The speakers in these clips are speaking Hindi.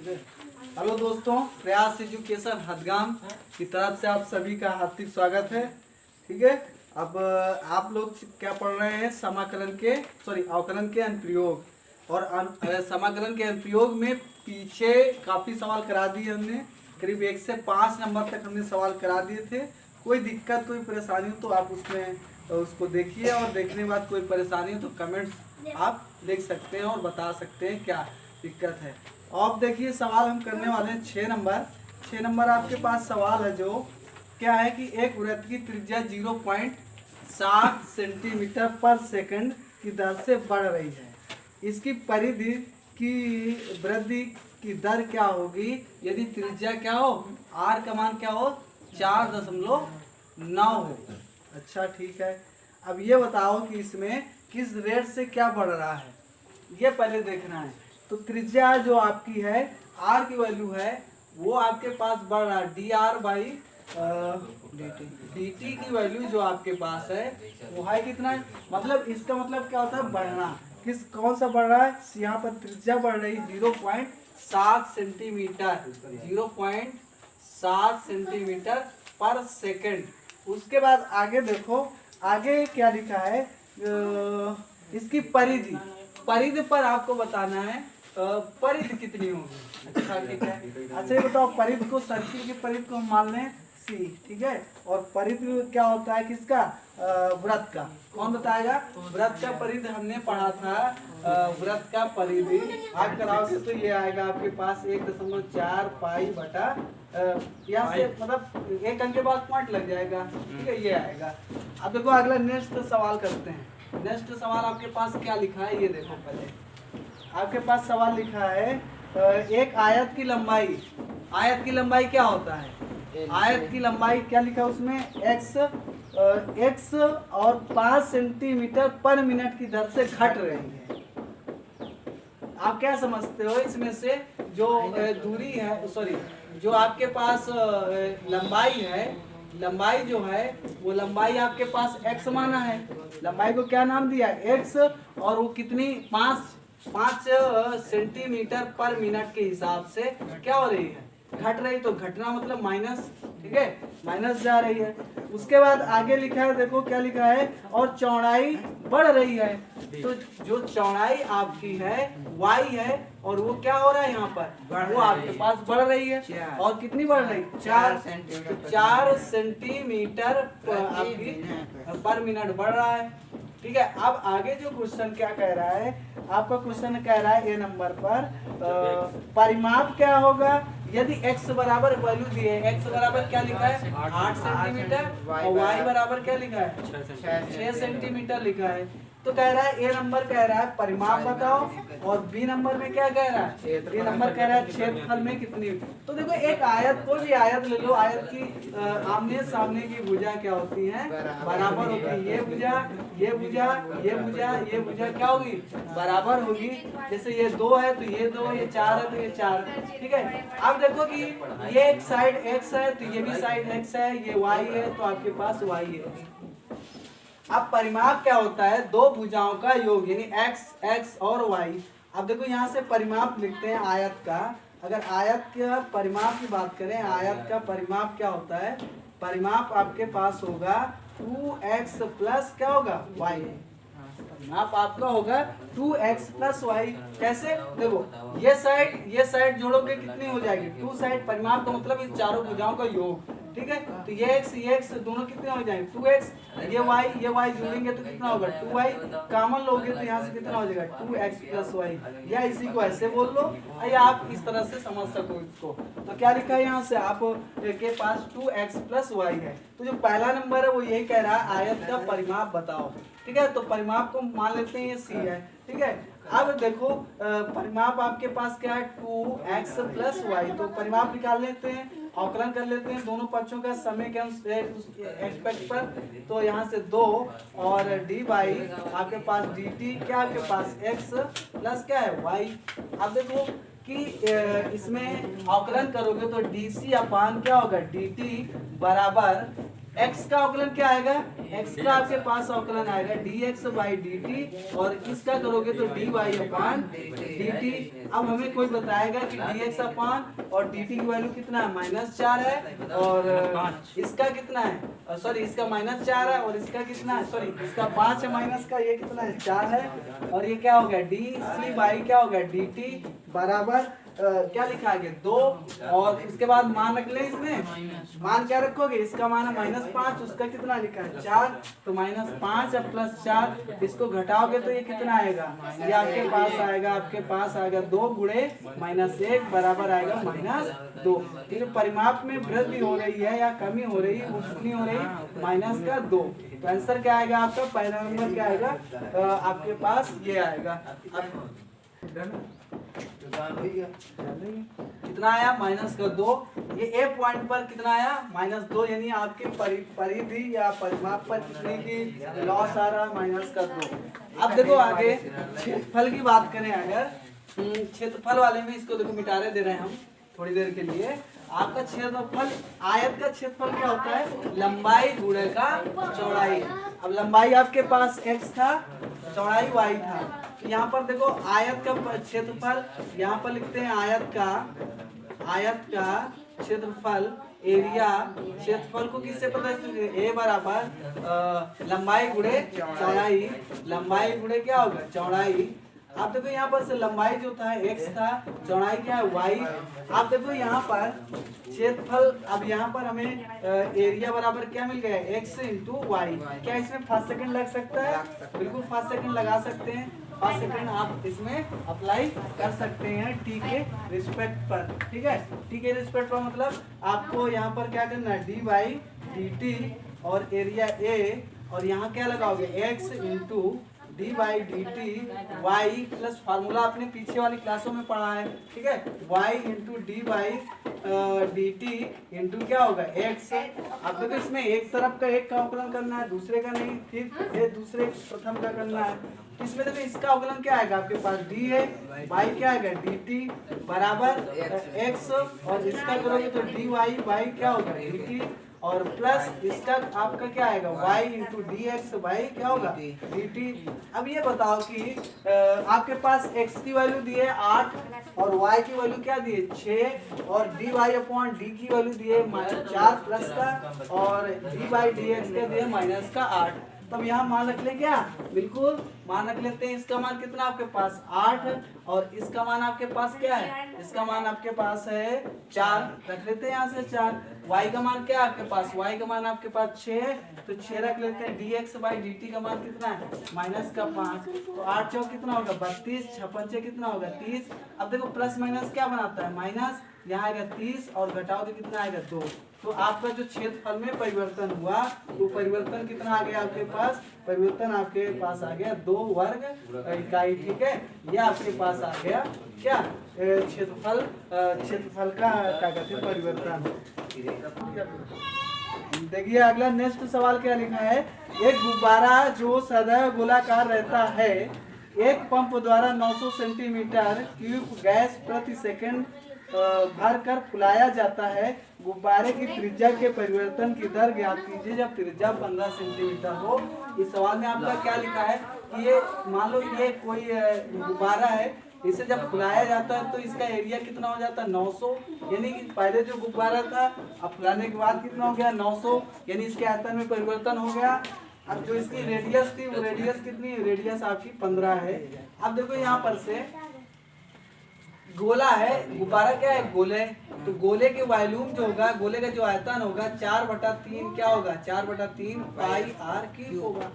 हेलो दोस्तों, प्रयास एजुकेशन हदगाम की तरफ से आप सभी का हार्दिक स्वागत है। ठीक है, अब आप लोग क्या पढ़ रहे हैं? अवकलन के अनुप्रयोग। और समाकलन के अनुप्रयोग में पीछे काफ़ी सवाल करा दिए हमने। करीब 1 से 5 नंबर तक हमने सवाल करा दिए थे। कोई दिक्कत कोई परेशानी हो तो आप उसको देखिए, और देखने के बाद कोई परेशानी हो तो कमेंट्स आप लिख सकते हैं और बता सकते हैं क्या दिक्कत है। अब देखिए, सवाल हम करने वाले हैं 6 नंबर आपके पास सवाल है, जो क्या है कि एक वृत्त की त्रिज्या 0.7 सेंटीमीटर पर सेकंड की दर से बढ़ रही है। इसकी परिधि की वृद्धि की दर क्या होगी यदि त्रिज्या क्या हो, आर का मान क्या हो, 4.9 हो। अच्छा ठीक है, अब ये बताओ कि इसमें किस रेट से क्या बढ़ रहा है, ये पहले देखना है। तो त्रिज्या जो आपकी है, आर की वैल्यू है, वो आपके पास बढ़ रहा है D r by d T की वैल्यू जो आपके पास है वो है कितना है, मतलब इसका मतलब क्या होता है, बढ़ना। कौन सा बढ़ रहा है? यहाँ पर त्रिज्या बढ़ रही 0.7 सेंटीमीटर, 0.7 सेंटीमीटर पर सेकंड। उसके बाद आगे देखो, आगे क्या लिखा है, इसकी परिधि पर आपको बताना है परिधि कितनी होगी। अच्छा ठीक है, अच्छा ये बताओ, परिधि को, सर्किल की परिधि को हम मान लें सी, ठीक है। और परिधि क्या होता है किसका? वृत्त का। कौन बताएगा? वृत्त का परिधि हमने पढ़ा था। वृत्त का परिधि भाग कराओगे तो ये आएगा आपके पास 1.4 पाई बटा, यहाँ से मतलब एक अंक के बाद पॉइंट लग जाएगा, ठीक है, ये आएगा। अब देखो अगला नेक्स्ट सवाल करते हैं। नेक्स्ट सवाल आपके पास क्या लिखा है ये देखो। पहले आपके पास सवाल लिखा है, एक आयत की लंबाई क्या होता है? आयत की लंबाई क्या लिखा है उसमें? x और 5 सेंटीमीटर पर मिनट की दर से घट रही है। आप क्या समझते हो इसमें से? जो दूरी है, जो आपके पास लंबाई जो है, वो लंबाई आपके पास x माना है। लंबाई को क्या नाम दिया? x, और वो कितनी? 5 सेंटीमीटर पर मिनट के हिसाब से क्या हो रही है? घट रही। तो घटना मतलब माइनस, ठीक है, माइनस जा रही है। उसके बाद आगे लिखा है, देखो क्या लिखा है, और चौड़ाई बढ़ रही है। तो जो चौड़ाई आपकी है y है, और वो क्या हो रहा है यहाँ पर, वो आपके पास बढ़ रही है। और कितनी बढ़ रही? 4 सेंटीमीटर आपकी पर मिनट बढ़ रहा है। ठीक है, अब आगे जो क्वेश्चन क्या कह रहा है, आपका क्वेश्चन कह रहा है ए नंबर पर, परिमाप क्या होगा यदि x बराबर वैल्यू दिए। x बराबर क्या लिखा है? 8 सेंटीमीटर, और y बराबर क्या लिखा है? 6 सेंटीमीटर लिखा है। तो कह रहा है ए नंबर कह रहा है परिमाप बताओ, और बी नंबर में क्या कह रहा है? बी नंबर कह रहा है क्षेत्रफल में कितनी। तो देखो, एक आयत, कोई भी आयत ले लो, आयत की आमने सामने की भुजा क्या होती है? बराबर होती है। ये भुजा, ये भुजा, ये भुजा, ये भुजा क्या होगी? बराबर होगी। जैसे ये 2 है तो ये 2, ये 4 है तो ये 4, ठीक है। अब देखो कि ये एक साइड x है तो ये भी साइड x है, ये y है तो आपके पास y है। अब परिमाप क्या होता है? दो भुजाओं का योग, यानी x और y। अब देखो यहाँ से परिमाप लिखते हैं आयत का। अगर आयत का परिमाप की बात करें, आयत का परिमाप क्या होता है? परिमाप आपके पास होगा 2x प्लस क्या होगा? y। परिमाप आपका होगा 2x प्लस y। कैसे? देखो, ये साइड जोड़ोगे कितनी हो जाएगी? 2 साइड। परिमाप का मतलब इन चारों भुजाओं का योग, ठीक है। तो ये x दोनों कितने हो जाएंगे? 2x। ये y जोड़ेंगे तो कितना होगा? 2y। कॉमन लोगे तो यहाँ से कितना हो जाएगा? 2x plus y। या इसी को ऐसे बोल लो, या आप इस तरह से समझ सको इसको। तो क्या लिखा है यहाँ से? आप के पास 2x प्लस y है। तो जो पहला नंबर है वो यही कह रहा है आयत का परिमाप बताओ, ठीक है। तो परिमाप को मान लेते हैं ये c है, ठीक है। अब देखो परिमाप आपके पास क्या है? 2x plus y। तो परिमाप निकाल लेते हैं, अवकलन कर लेते हैं दोनों पक्षों का समय के एक्सपेक्ट पर। तो यहाँ से 2 और डी बाई आपके पास डी टी, क्या आपके पास x प्लस क्या है? y। अब देखो कि इसमें अवकलन करोगे तो डी सी अपान क्या होगा? डी टी बराबर x का अवकलन क्या आएगा? x का आपके पास अवकलन आएगा dx बाई dt, और इसका करोगे तो dy अपॉन dt। अब हमें कोई बताएगा कि dx अपॉन और dt की वैल्यू कितना है, -4 है, और इसका कितना है, सॉरी इसका -4 है, और इसका कितना है, सॉरी इसका 5 है माइनस का, ये कितना है 4 है, और ये क्या हो गया dc बाई क्या हो गया dt बराबर क्या लिखा है 2, और इसके बाद मान रख ले, इसमें मान क्या रखोगे, इसका मान है -5, उसका कितना लिखा है 4, तो -5 और +4, इसको घटाओगे तो ये कितना आएगा, ये आपके पास आएगा, आपके पास आएगा 2 गुणे -1 बराबर आएगा -2। ये जो परिमाप में वृद्धि हो रही है या कमी हो रही है वो कितनी हो रही है, -2। तो आंसर क्या आएगा आपका, पहला नंबर क्या आएगा, आपके पास ये आएगा। कितना आया, -2। ये ए पॉइंट पर कितना आया, -2, यानी आपके परिधि या परिमाप पर कितने की लॉस आ रहा है, -2। अब देखो आगे क्षेत्रफल की बात करें, अगर क्षेत्रफल वाले में इसको देखो मिटारे दे रहे हैं हम थोड़ी देर के लिए। आपका क्षेत्रफल, आयत का क्षेत्रफल क्या होता है, लंबाई गुणे का चौड़ाई। अब लंबाई आपके पास x था, चौड़ाई y था, तो यहाँ पर देखो आयत का क्षेत्रफल, यहाँ पर लिखते हैं आयत का क्षेत्रफल, एरिया, क्षेत्रफल को किससे पता है, a बराबर लंबाई गुणे चौड़ाई, लंबाई गुणे क्या होगा चौड़ाई। आप देखो यहाँ पर से लंबाई जो था x था, चौड़ाई क्या है y। आप देखो यहाँ पर क्षेत्रफल, अब यहाँ पर हमें एरिया बराबर क्या मिल गया, x इंटू वाई। क्या इसमें फर्स्ट सेकंड लग सकता है, बिल्कुल फर्स्ट सेकंड लगा सकते हैं, फर्स्ट सेकंड आप इसमें अप्लाई कर सकते हैं t के रिस्पेक्ट पर, ठीक है। t के रिस्पेक्ट पर मतलब आपको यहाँ पर क्या करना है, डी बाई dt, और एरिया a, और यहाँ क्या लगाओगे x into d by d t y plus formula आपने पीछे वाली क्लासों में पढ़ा है, ठीक है, y into d by d t into क्या होगा एक्स। अब देखो इसमें एक तरफ का एक का अवकलन करना है, दूसरे का नहीं, फिर ये दूसरे प्रथम का करना है। इसमें देखो इसका अवकलन क्या आएगा, आपके पास डी है, वाई क्या आएगा डी टी बराबर एक्स, और इसका करोगे तो डी वाई बाई क्या होगा डी टी, और प्लस इसका आपका क्या आएगा y into D x by क्या होगा डी टी। अब ये बताओ कि आपके पास x की वैल्यू दी है 8 और y की वैल्यू क्या दी है 6, और डी वाई अपॉन डी की वैल्यू दी है -4 प्लस का, और डी बाई डी एक्स का दिया -8। तब यहाँ मान रख ले, क्या बिल्कुल मान रख लेते हैं। इसका मान कितना आपके पास 8, और इसका मान आपके पास क्या है, इसका मान आपके पास है 4, रख लेते हैं यहाँ से 4। y का मान क्या है आपके पास, y का मान आपके पास 6, तो 6 रख लेते हैं। dx बाई dt का मान कितना है -5, तो 8 चौक कितना होगा 32, 6 पंचे कितना होगा 30। अब देखो प्लस माइनस क्या बनाता है माइनस, यहाँ आएगा 30 और घटाओ तो कितना आएगा 2। तो आपका जो क्षेत्रफल में परिवर्तन हुआ वो परिवर्तन कितना आ गया आपके पास, परिवर्तन आपके पास आ गया 2 वर्ग इकाई, ठीक है। ये आपके पास आ गया क्या क्षेत्रफल, क्षेत्रफल का क्या कहते हैं परिवर्तन। देखिए अगला नेक्स्ट सवाल क्या लिखा है, एक गुब्बारा जो सदैव गोलाकार रहता है, एक पंप द्वारा 900 सेंटीमीटर क्यूब गैस प्रति सेकंड भर कर फुलाया जाता है। गुब्बारे की त्रिज्या के परिवर्तन की दर ज्ञात कीजिए जब त्रिज्या 15 सेंटीमीटर हो। इस सवाल में आपका क्या लिखा है कि ये मान लो ये कोई गुब्बारा है, इसे जब फुलाया जाता है तो इसका एरिया कितना हो जाता है 900, यानी कि पहले जो गुब्बारा था अब फुलाने के बाद कितना हो गया 900, यानी इसके आयतन में परिवर्तन हो गया। अब जो इसकी रेडियस थी वो रेडियस कितनी, रेडियस आपकी 15 है। अब देखो यहाँ पर से गोला है, गुब्बारा क्या है गोले, तो गोले के वॉल्यूम जो होगा, गोले का जो आयतन होगा 4/3 क्या होगा 4/3 पाई आर क्यूब होगा।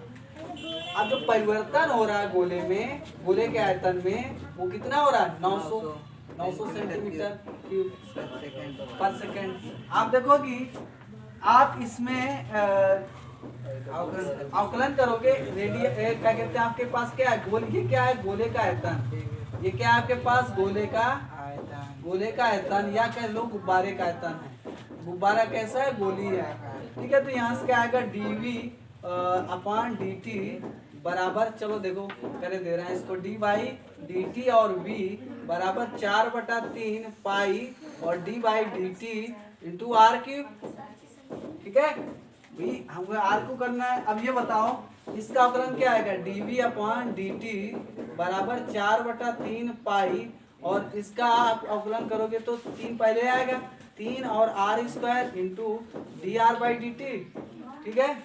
अब जो परिवर्तन हो रहा है गोले में, गोले के आयतन में वो कितना हो रहा है 900 सेंटीमीटर क्यूब पर सेकेंड। आप देखो कि आप इसमें अवकलन करोगे, रेडियस क्या कहते हैं आपके पास क्या है गोल, ये क्या है गोले का आयतन, ये क्या है आपके पास गोले का आयतन या कह लो गुब्बारे का आयतन है। गुब्बारा कैसा है गोली है, ठीक है। तो यहाँ से क्या आएगा dv अपॉन dt बराबर, चलो देखो करे दे रहे हैं इसको, d बाई dt और v बराबर 4/3 पाई और d by dt into r cube, ठीक है। भाई हमको आर को करना है। अब ये बताओ इसका अवकलन क्या आएगा, dv अपॉन dt बराबर 4/3 पाई, और इसका आप अवकलन करोगे तो 3 पहले आएगा, 3 और r square into d r by d t. ठीक है,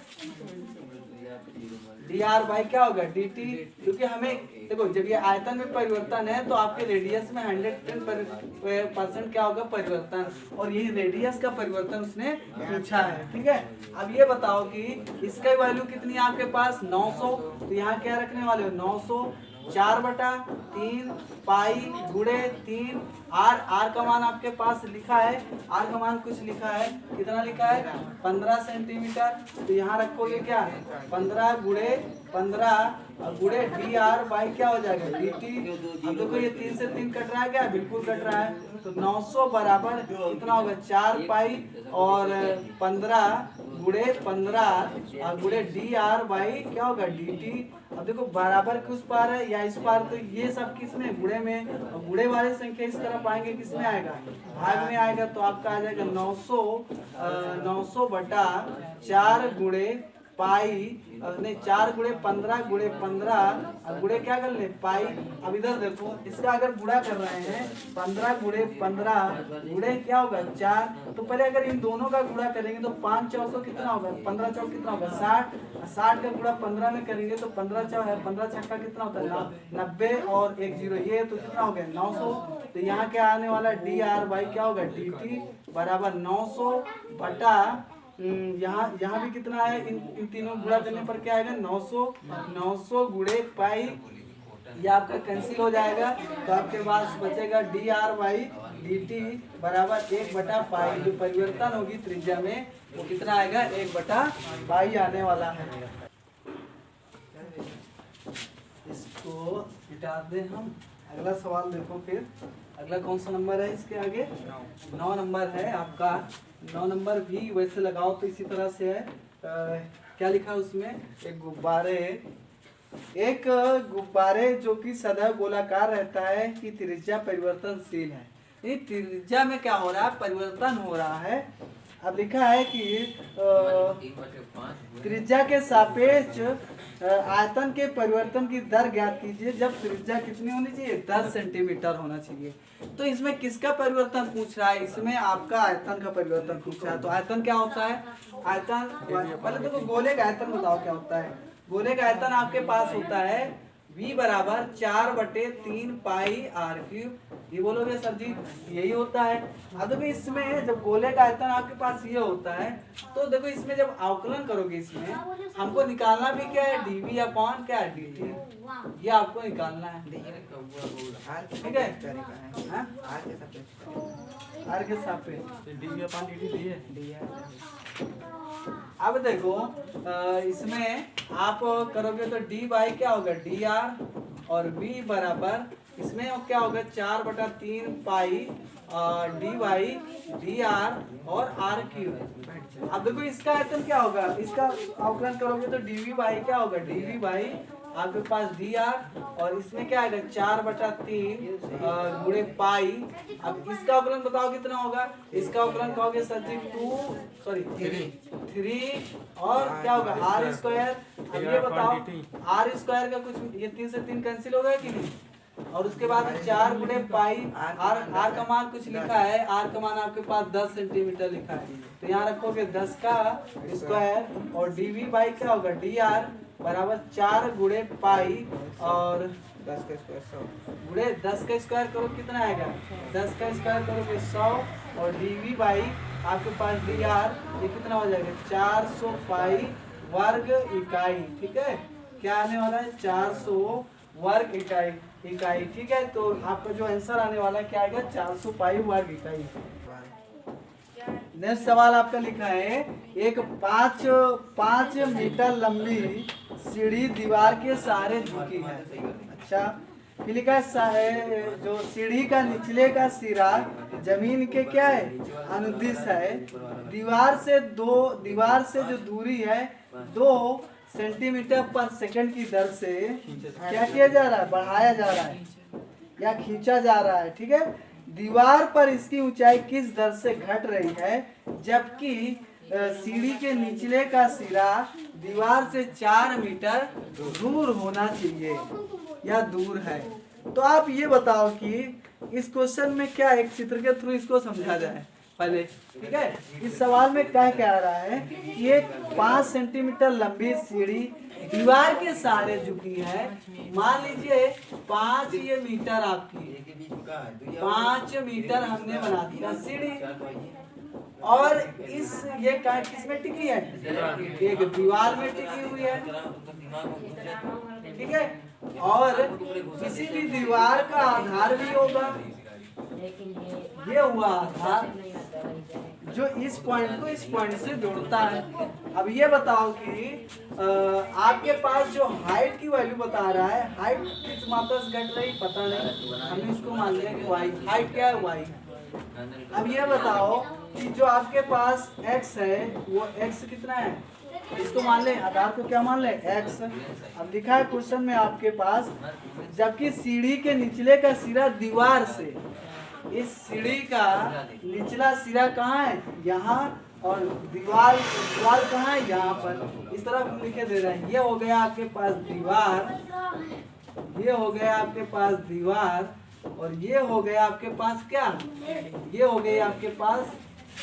डी आर बाई क्या होगा डी टी, क्योंकि हमें देखो जब ये आयतन में परिवर्तन है तो आपके रेडियस में 110% क्या होगा परिवर्तन, और यही रेडियस का परिवर्तन उसने पूछा है। ठीक है, अब ये बताओ कि इसका वैल्यू कितनी है आपके पास 900, तो यहाँ क्या रखने वाले हो 900, 4/3 पाई गुणे 3, आर का मान आपके पास लिखा है, आर का मान कुछ लिखा है, कितना लिखा है 15 सेंटीमीटर, तो यहाँ रखोगे क्या 15 गुणे 15 गुणे डी आर बाई क्या हो जाएगा डी टी। अब देखो ये 3 से 3 कट रहा है क्या, बिल्कुल कट रहा है, तो 900 बराबर कितना होगा 4 पाई और 15 गुणे 15 गुणे डी आर बाई क्या होगा डी टी। अब देखो बराबर किस पार है या इस पार, तो ये सब किस में गुणे में, और गुणे वाले संख्या इस तरफ आएंगे किस में आएगा भाग में आएगा, तो आपका आ जाएगा 900 बटा 4 गुणे पाई, नहीं 4 गुणे 15 गुणे 15 गुणे क्या कर ले पाई। अब इधर देखो इसका अगर गुणा कर रहे हैं 15 गुणे 15 गुणे क्या होगा 4, तो पहले अगर इन दोनों का गुणा करेंगे तो 5 400 कितना होगा, 15 चौक कितना होगा 60, 60 का गुणा 15 में करेंगे तो 15 छक्का कितना होता है 90 और 1 0, ये तो कितना हो गया 900, तो यहाँ क्या आने वाला डी आर बाई क्या होगा डी टी बराबर 900 बटा यहाँ भी कितना है, इन तीनों गुणा करने पर क्या आएगा 900 गुणे पाई, ये आपका कैंसिल हो जाएगा, तो आपके पास बचेगा D r by d T बराबर 1/पाई, जो परिवर्तन होगी त्रिज्या में वो कितना आएगा 1/पाई आने वाला है। इसको हटा दें हम, अगला सवाल देखो फिर, अगला कौन सा नंबर है इसके आगे 9 नंबर है आपका। 9 नंबर भी वैसे लगाओ तो इसी तरह से है, क्या लिखा उसमें, एक गुब्बारे जो कि सदैव गोलाकार रहता है कि त्रिज्या परिवर्तनशील है। ये त्रिज्या में क्या हो रहा है परिवर्तन हो रहा है। अब लिखा है कि त्रिज्या के सापेक्ष आयतन के परिवर्तन की दर ज्ञात कीजिए जब त्रिज्या कितनी होनी चाहिए 10 सेंटीमीटर होना चाहिए। तो इसमें किसका परिवर्तन पूछ रहा है, इसमें आपका आयतन का परिवर्तन पूछ रहा है। तो आयतन क्या होता है, आयतन पहले तो गोले का आयतन बताओ क्या होता है। गोले का आयतन आपके पास होता है v बराबर 4/3 पाई आर क्यूब, ये बोलोगे सर जी यही होता है। अब देखो इसमें जब गोले का आयतन आपके पास ये होता है तो देखो इसमें जब अवकलन करोगे इसमें हमको निकालना भी क्या है dv अपॉन क्या है dt, ये आपको निकालना है। ठीक है आर के सापेक्ष dv अपॉन dt दिए। अब देखो इसमें आप करोगे तो डी बाई क्या होगा डी आर, और बी बराबर इसमें क्या होगा 4/3 पाई डी बाई डी आर और आर क्यूब। अब देखो इसका आयतन क्या होगा, इसका अवकलन करोगे तो डीवी बाई क्या होगा डीवी बाई आपके पास डी आर, और इसमें क्या आएगा 4/3 गुणे पाई। अब इसका अवकलन बताओ कितना होगा, इसका अवकलन कहोगे सर जी 3 और क्या होगा आर स्क्वायर। अब ये बताओ आर स्क्वायर का कुछ ये 3 से 3 कैंसिल हो गया कि नहीं, और उसके बाद 4 गुणे पाई आर का मान कुछ लिखा है, आर का मान आपके पास 10 सेंटीमीटर लिखा है, तो यहाँ रखोगे 10 का स्क्वायर और डीवी बाई क्या होगा डी आर बराबर 4 गुणे पाई और 10 का स्क्वायर 100 गुणे 10 का स्क्वायर करो कितना आएगा 10 का स्क्वायर करोगे 100 और डीवी बाई आपके पास डी आर ये कितना हो जाएगा 400 पाई वर्ग इकाई। ठीक है क्या आने वाला है 400 वर्ग इकाई। ठीक है तो आपका जो आंसर आने वाला है क्या आएगा 400 पाई वर्ग इकाई। नेक्स्ट सवाल आपका लिखा है एक 5 मीटर लंबी सीढ़ी दीवार के सहारे झुकी है। अच्छा फिर लिखा है जो सीढ़ी का निचले का सिरा जमीन के क्या है अनुदिश है। दीवार से जो दूरी है 2 सेंटीमीटर पर सेकंड की दर से क्या किया जा रहा है बढ़ाया जा रहा है या खींचा जा रहा है। ठीक है दीवार पर इसकी ऊंचाई किस दर से घट रही है जबकि सीढ़ी के निचले का सिरा दीवार से 4 मीटर दूर होना चाहिए या दूर है। तो आप ये बताओ कि इस क्वेश्चन में क्या एक चित्र के थ्रू इसको समझा जाए पहले, ठीक है। इस सवाल में क्या कह रहा है कि एक 5 सेंटीमीटर लंबी सीढ़ी दीवार के सहारे झुकी है। मान लीजिए 5 ये मीटर आपकी 5 मीटर हमने बना दिया सीढ़ी, और इस ये किस में टिकी है, एक दीवार में टिकी हुई है, ठीक है। और किसी भी दीवार का आधार भी होगा, ये हुआ आधार जो इस पॉइंट को इस पॉइंट से जोड़ता है। अब ये बताओ कि आपके पास जो हाइट की वैल्यू बता रहा है, हाइट किस मात्रा से घट रही पता नहीं, हम इसको मान लें कि वाई, हाइट क्या है वाई। अब ये बताओ कि जो आपके पास x है वो x कितना है, इसको मान ले, आधार को क्या मान ले x। अब लिखा है क्वेश्चन में आपके पास, जबकि सीढ़ी के निचले का सिरा दीवार से, इस सीढ़ी का निचला सिरा कहाँ है यहाँ, और दीवार कहाँ है यहाँ पर, इस तरह हम लिखे दे रहे हैं। ये हो गया आपके पास दीवार, ये हो गया आपके पास दीवार, और ये हो गया आपके पास क्या, ये हो गई आपके पास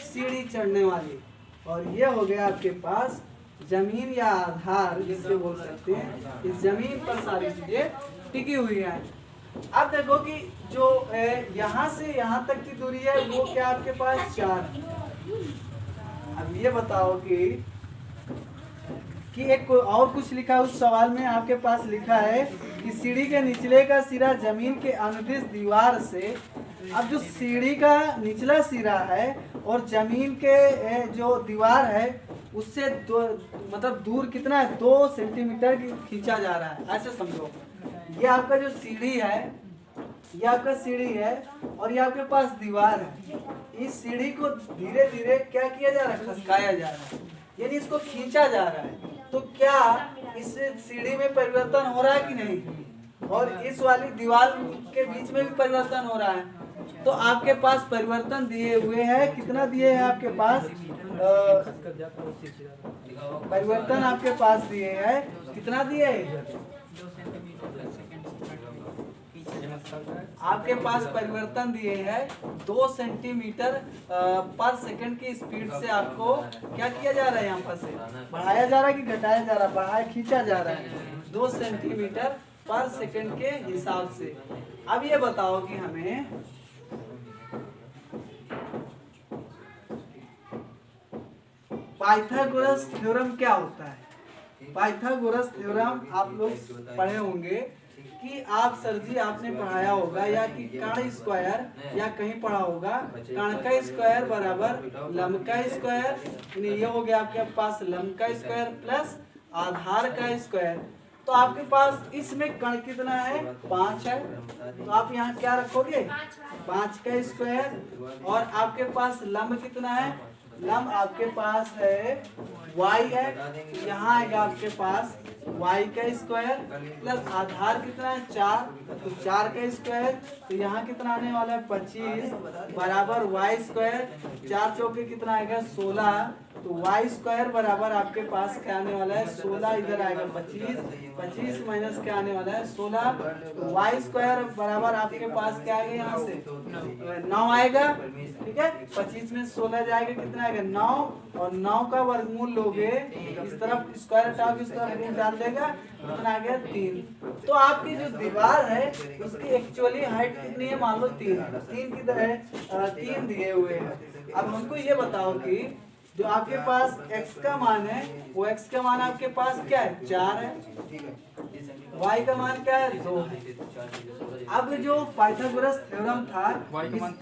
सीढ़ी चढ़ने वाली, और ये हो गया आपके पास जमीन या आधार जिसे बोल सकते हैं। इस जमीन पर सारी चीजें टिकी हुई है। अब देखो कि जो यहाँ से यहाँ तक की दूरी है वो क्या आपके पास 4। अब ये बताओ कि एक और कुछ लिखा है उस सवाल में, आपके पास लिखा है कि सीढ़ी के निचले का सिरा जमीन के अनुदिश दीवार से। अब जो सीढ़ी का निचला सिरा है और जमीन के जो दीवार है उससे मतलब दूर कितना है, 2 सेंटीमीटर खींचा जा रहा है, ऐसे समझो। ये आपका जो सीढ़ी है, ये आपका सीढ़ी है, और ये आपके पास दीवार है। इस सीढ़ी को धीरे धीरे क्या किया जा रहा है, खसकाया जा रहा है, यानी इसको खींचा जा रहा है। तो क्या इस सीढ़ी में परिवर्तन हो रहा है कि नहीं, और इस वाली दीवार के बीच में भी परिवर्तन हो रहा है। तो आपके पास परिवर्तन दिए हुए हैं, कितना दिए हैं आपके पास, परिवर्तन आपके पास दिए हैं, कितना दिए आपके पास परिवर्तन दिए हैं 2 सेंटीमीटर पर सेकंड की स्पीड से। आपको क्या किया जा रहा है, यहाँ पर से बढ़ाया जा रहा है कि घटाया जा रहा है, बढ़ाया खींचा जा रहा है 2 सेंटीमीटर पर सेकंड के हिसाब से। अब ये बताओ कि हमें पाइथागोरस थ्योरम क्या होता है। पाइथागोरस थ्योरम आप लोग पढ़े होंगे कि आप सर जी आपने पढ़ाया होगा, या कि कर्ण स्क्वायर या कहीं पढ़ा होगा, कर्ण का स्क्वायर बराबर लंब का स्क्वायर, ये हो गया आपके पास लंब का स्क्वायर प्लस आधार का स्क्वायर। तो आपके पास इसमें कर्ण कितना है, 5 है, तो आप यहाँ क्या रखोगे, 5 का स्क्वायर, और आपके पास लंब कितना है, लंब आपके पास है y है, यहाँ आएगा आपके पास y का स्क्वायर प्लस आधार कितना है 4, तो 4 का स्क्वायर, तो यहाँ कितना आने वाला है 25 बराबर y स्क्वायर, 4 चौके कितना आएगा 16, तो y स्क्वायर बराबर आपके पास क्या आने वाला है 16, इधर आएगा 25 माइनस क्या आने वाला है 16, तो y स्क्वायर बराबर आपके पास क्या आएगा यहाँ से 9 आएगा, ठीक है। 25 में 16 जाएगा, कितना आएगा 9, और 9 का वर्गमूल लोगे इस तरफ स्क्वायर हटाओगे, इस तरफ रूट डाल देगा, कितना आ गया 3। तो आपकी जो दीवार है उसकी एक्चुअली हाइट कितनी है, मान लो 3 किधर है, 3 दिए हुए हैं। अब हमको ये बताओ कि जो आपके पास x का मान है वो x का मान आपके पास क्या है 4 है, y का मान क्या है 2 है। अब जो पाइथागोरस थ्योरम था y का मान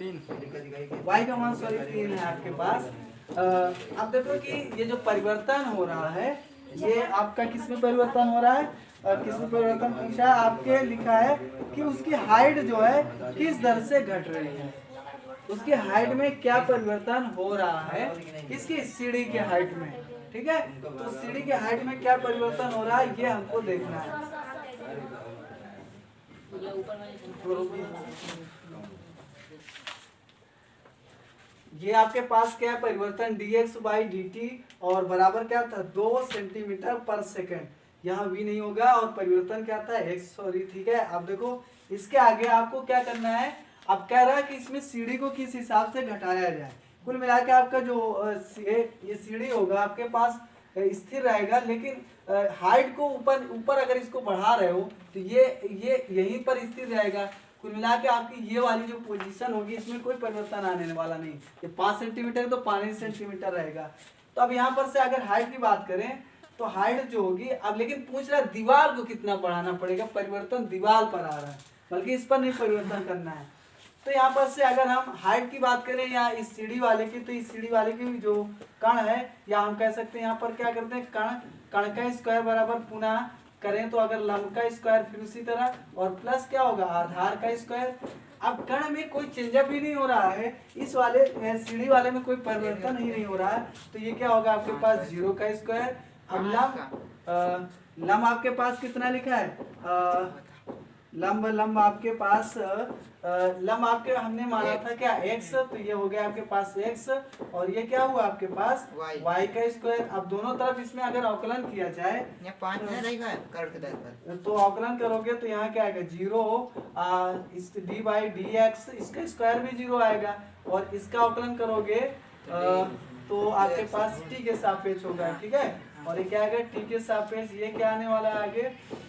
3 है आपके पास। अब देखो कि ये जो परिवर्तन हो रहा है ये आपका किस में परिवर्तन हो रहा है, किस में परिवर्तन पूछा आपके, लिखा है कि उसकी हाइट जो है किस दर से घट रही है, उसकी हाइट में क्या परिवर्तन हो रहा है, इसकी सीढ़ी के हाइट में, ठीक है। तो सीढ़ी के हाइट में क्या परिवर्तन हो रहा है ये हमको देखना है। ये आपके पास क्या है परिवर्तन dx/dt और बराबर क्या था 2 सेंटीमीटर पर सेकंड। यहाँ v नहीं होगा और परिवर्तन क्या था x, सॉरी ठीक है। अब देखो इसके आगे आपको क्या करना है, अब कह रहा है कि इसमें सीढ़ी को किस हिसाब से घटाया जाए। कुल मिला के आपका जो ये सीढ़ी होगा आपके पास स्थिर रहेगा, लेकिन हाइट को ऊपर ऊपर अगर इसको बढ़ा रहे हो तो ये यहीं पर स्थिर रहेगा। कुल मिला के आपकी ये वाली जो पोजीशन होगी इसमें कोई परिवर्तन आने वाला नहीं। ये 5 सेंटीमीटर तो 5 सेंटीमीटर रहेगा। तो अब यहाँ पर से अगर हाइट की बात करें तो हाइट जो होगी, अब लेकिन पूछ रहा है दीवार को कितना बढ़ाना पड़ेगा, परिवर्तन दीवार पर आ रहा है बल्कि इस पर नहीं परिवर्तन करना है। तो यहाँ पर से अगर हम हाइट की बात करें या इस सीढ़ी वाले की, तो इस सीढ़ी वाले की जो कण है, या हम कह सकते हैं यहाँ पर क्या करते हैं कण का स्क्वायर बराबर पुनः करें तो अगर लंब का स्क्वायर फिर उसी तरह और प्लस क्या होगा आधार का स्क्वायर। अब कण में कोई चेंजअप ही नहीं हो रहा है, इस वाले सीढ़ी वाले में कोई परिवर्तन ही नहीं हो रहा है, तो ये क्या होगा आपके पास 0 का स्क्वायर। अब लंब आपके पास कितना लिखा है लंब आपके पास लंब आपके हमने माना था क्या x, तो ये हो गया आपके पास x और ये क्या हुआ आपके पास y का स्क्वायर। अब दोनों तरफ इसमें अगर अवकलन किया जाए तो अवकलन करोगे तो यहाँ क्या आएगा 0 इस dy/dx, इसका स्क्वायर भी 0 आएगा और इसका अवकलन करोगे तो आपके पास t के सापेक्ष होगा, ठीक है। और ये क्या आएगा t के सापेक्ष, ये क्या आने वाला है आगे,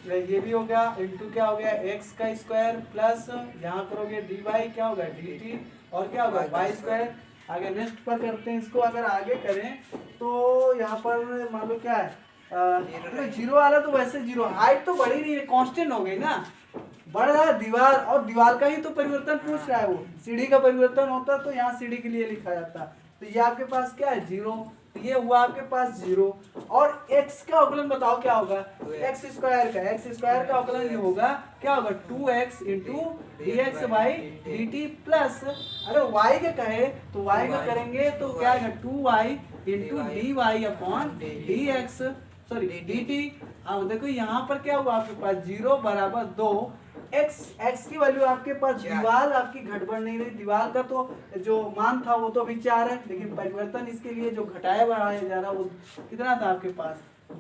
ये भी हो गया इंटू क्या हो गया x का स्क्वायर प्लस यहाँ करोगे dy क्या होगा dt और क्या होगा y स्क्वायर। आगे नेक्स्ट पर करते हैं इसको, अगर आगे करें तो यहाँ पर मान लो क्या है तो 0 वाला तो वैसे 0, हाइट तो बढ़ी नहीं है, कांस्टेंट हो गई ना, बढ़ रहा है दीवार और दीवार का ही तो परिवर्तन पूछ रहा है। वो सीढ़ी का परिवर्तन होता तो यहाँ सीढ़ी के लिए लिखा जाता, तो ये आपके पास क्या है 0, तो ये हुआ आपके पास 0 और x का अवकलन बताओ क्या होगा x स्क्वायर का अवकलन ये होगा क्या होगा 2x इंटू dx/dt प्लस अगर y के कहे तो y का करेंगे तो क्या आएगा 2y into dy/dx sorry dt। अब देखो यहाँ पर क्या हुआ आपके पास 0 बराबर 2 x की वैल्यू आपके पास, दीवार आपकी घटबढ़ नहीं रही, दीवार का तो जो मान था वो तो अभी 4 है, लेकिन परिवर्तन इसके लिए जो घटाया बढ़ाया जा रहा वो कितना था आपके पास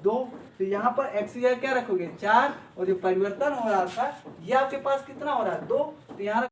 2, तो यहाँ पर x क्या रखोगे 4 और जो परिवर्तन हो रहा था ये आपके पास कितना हो रहा है 2, तो यहाँ